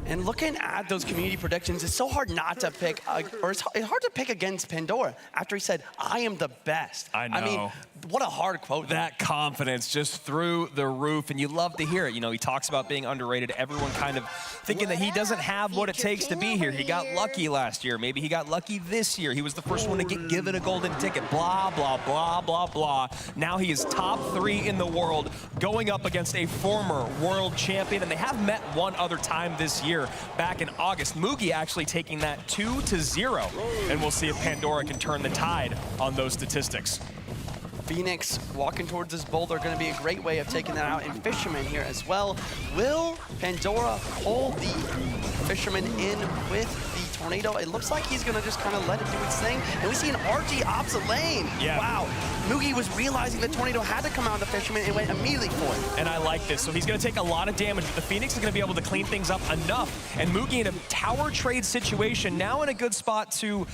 And looking at those community predictions, it's so hard not to pick, or it's hard to pick against Pandora after he said, "I am the best." I know. I mean, what a hard quote. That confidence just through the roof, and you love to hear it. You know, he talks about being underrated. Everyone kind of thinking that he doesn't have what it takes to be here. He got lucky last year. Maybe he got lucky this year. He was the first one to get given a golden ticket. Blah, blah, blah, blah, blah. Now he is top 3 in the world, going up against a former world champion, and they have met one other time this year, back in August. MUGI actually taking that 2-0, and we'll see if Pandora can turn the tide on those statistics. Phoenix walking towards this boulder going to be a great way of taking that out, and Fisherman here as well. Will Pandora hold the Fisherman in with the Tornado? It looks like he's going to just kind of let it do its thing, and we see an RG opposite lane. Yeah. Wow. MUGI was realizing the Tornado had to come out of the Fisherman and went immediately for it. And I like this. So he's going to take a lot of damage, but the Phoenix is going to be able to clean things up enough. And MUGI in a tower trade situation, now in a good spot to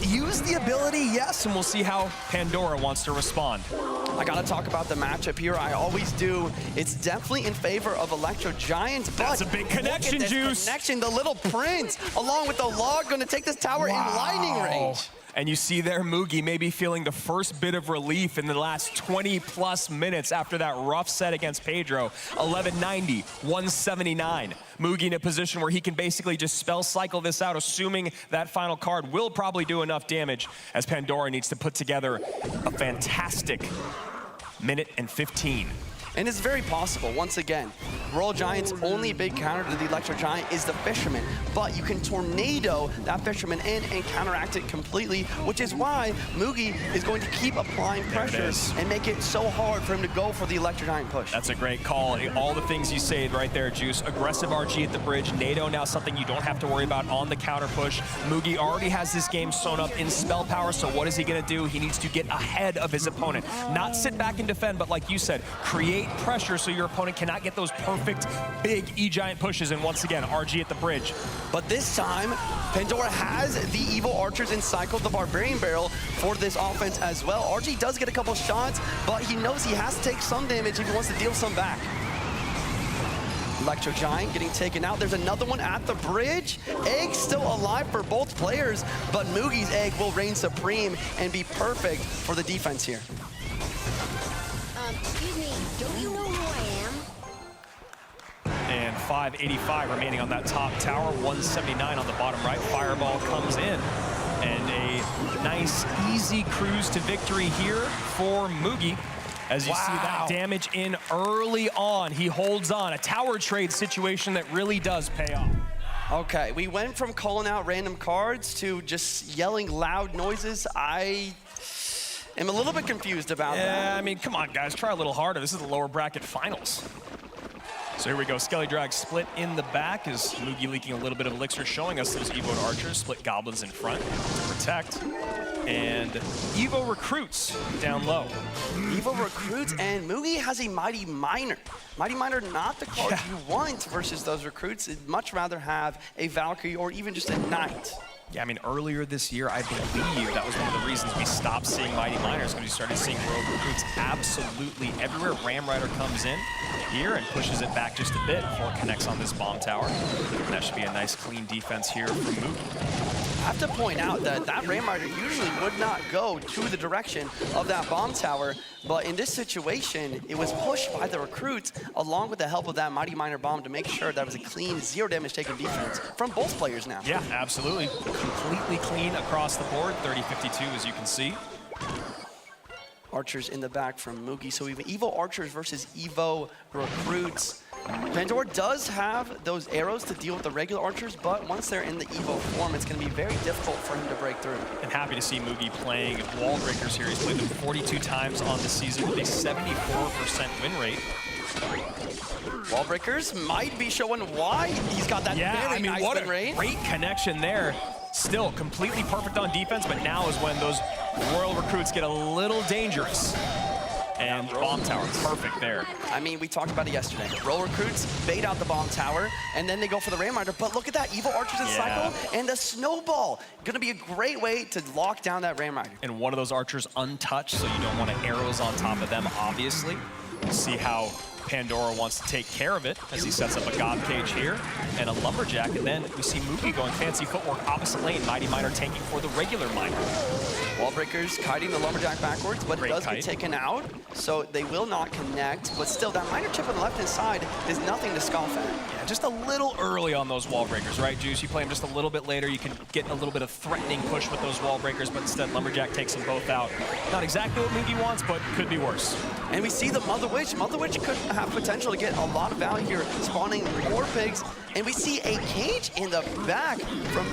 use the ability, yes, and we'll see how Pandora wants to respond. I gotta talk about the matchup here. I always do. It's definitely in favor of Electro Giants, but that's a big connection, look at this Juice. Connection, the little prince, along with the log, gonna take this tower in lightning range. And you see there MUGI maybe feeling the first bit of relief in the last 20+ minutes after that rough set against Pedro. 1190, 179. MUGI in a position where he can basically just spell cycle this out, assuming that final card will probably do enough damage, as Pandora needs to put together a fantastic minute and 15. And it's very possible, once again, Royal Giant's only big counter to the Electro Giant is the Fisherman, but you can tornado that Fisherman in and counteract it completely, which is why MUGI is going to keep applying pressure and make it so hard for him to go for the Electro Giant push. That's a great call. All the things you say right there, Juice. Aggressive RG at the bridge. NATO now something you don't have to worry about on the counter push. MUGI already has this game sewn up in spell power, so what is he going to do? He needs to get ahead of his opponent. Not sit back and defend, but like you said, create pressure so your opponent cannot get those perfect big E-Giant pushes. And once again, RG at the bridge. But this time, Pandora has the Evil Archers and cycled the Barbarian Barrel for this offense as well. RG does get a couple shots, but he knows he has to take some damage if he wants to deal some back. Electro Giant getting taken out. There's another one at the bridge. Egg still alive for both players, but MUGI's Egg will reign supreme and be perfect for the defense here. Excuse me, don't you know who I am? And 585 remaining on that top tower, 179 on the bottom right. Fireball comes in. And a nice, easy cruise to victory here for MUGI. As you see that damage in early on, he holds on. A tower trade situation that really does pay off. Okay, we went from calling out random cards to just yelling loud noises. I am a little bit confused about that. Yeah, I mean, come on, guys, try a little harder. This is the lower bracket finals. So here we go, Skelly Drag split in the back as MUGI leaking a little bit of elixir, showing us those Evo Archers, split Goblins in front to protect. And Evo Recruits down low. Evo Recruits, and MUGI has a Mighty Miner. Mighty Miner, not the card you want versus those Recruits. I'd much rather have a Valkyrie or even just a Knight. Yeah, I mean, earlier this year, I believe that was one of the reasons we stopped seeing Mighty Miners, because we started seeing Rogue Recruits absolutely everywhere. Ram Rider comes in here and pushes it back just a bit before it connects on this bomb tower. And that should be a nice, clean defense here from MUGI. I have to point out that that Ram Rider usually would not go to the direction of that bomb tower, but in this situation, it was pushed by the Recruits along with the help of that Mighty Miner bomb to make sure that was a clean, zero damage taken defense from both players now. Yeah, absolutely. Completely clean across the board, 30-52 as you can see. Archers in the back from MUGI, so even Evo Archers versus Evo Recruits. Pandora does have those arrows to deal with the regular Archers, but once they're in the Evo form, it's going to be very difficult for him to break through. And happy to see MUGI playing Wall Breakers here. He's played them 42 times on the season with a 74% win rate. Wall Breakers might be showing why he's got that very nice what win rate. A great connection there. Still completely perfect on defense, but now is when those Royal Recruits get a little dangerous. And bomb tower, perfect there. I mean, we talked about it yesterday. Royal Recruits bait out the bomb tower, and then they go for the Ram Rider. But look at that, Evo Archers in cycle, and the snowball. Gonna be a great way to lock down that Ram Rider. And one of those Archers untouched, so you don't want arrows on top of them, obviously. We'll see how Pandora wants to take care of it as he sets up a God Cage here and a Lumberjack, and then we see MUGI going fancy footwork opposite lane. Mighty Miner tanking for the regular Miner. Wall breakers kiting the Lumberjack backwards, but Great it does kite. get taken out, so they will not connect. But still, that Miner chip on the left-hand side is nothing to scoff at. Yeah, just a little early on those wall breakers, right, Juice? You play them just a little bit later, you can get a little bit of threatening push with those wall breakers, but instead Lumberjack takes them both out. Not exactly what MUGI wants, but could be worse. And we see the Mother Witch. Mother Witch could have potential to get a lot of value here, spawning more pigs. And we see a cage in the back from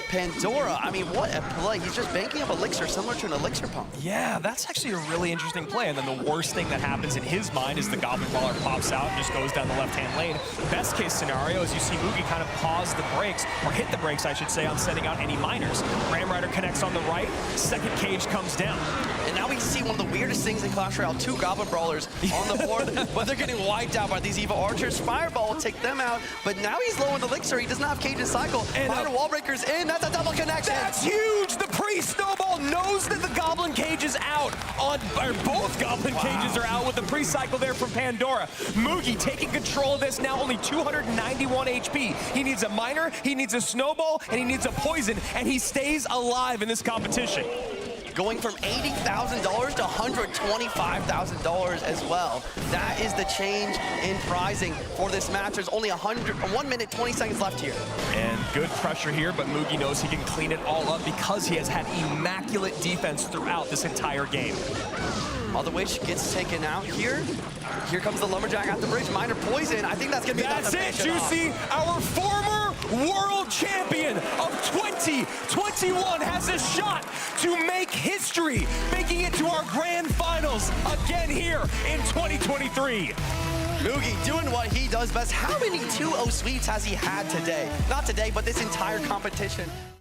Pandora. I mean, what a play. He's just banking up elixir, similar to an elixir pump. Yeah, that's actually a really interesting play. And then the worst thing that happens in his mind is the Goblin Brawler pops out and just goes down the left-hand lane. Best case scenario is you see MUGI kind of pause the brakes, or hit the brakes, I should say, on sending out any miners. Ram Rider connects on the right, second cage comes down. And now we see one of the weirdest things in Clash Royale, 2 Goblin Brawlers on the board, but they're getting wiped out by these Evil Archers. Fireball will take them out, but now he's low in elixir. He does not have cage and cycle. And Miner wall breakers in. That's a double connection. That's huge! The pre-snowball knows that the Goblin Cage is out. Or both Goblin Cages are out with the pre-cycle there from Pandora. MUGI taking control of this, now only 291 HP. He needs a Miner, he needs a Snowball, and he needs a Poison, and he stays alive in this competition. Going from $80,000 to $125,000 as well. That is the change in pricing for this match. There's only 1 minute, 20 seconds left here. And good pressure here, but MUGI knows he can clean it all up because he has had immaculate defense throughout this entire game. Mother Witch gets taken out here. Here comes the Lumberjack at the bridge. Miner Poison. I think that's going to be enough to That's it, finish it Juicy. Our former world champion of 2021 has a shot to make history, making it to our grand finals again here in 2023. MUGI doing what he does best. How many 2-0 sweeps has he had today? Not today, but this entire competition.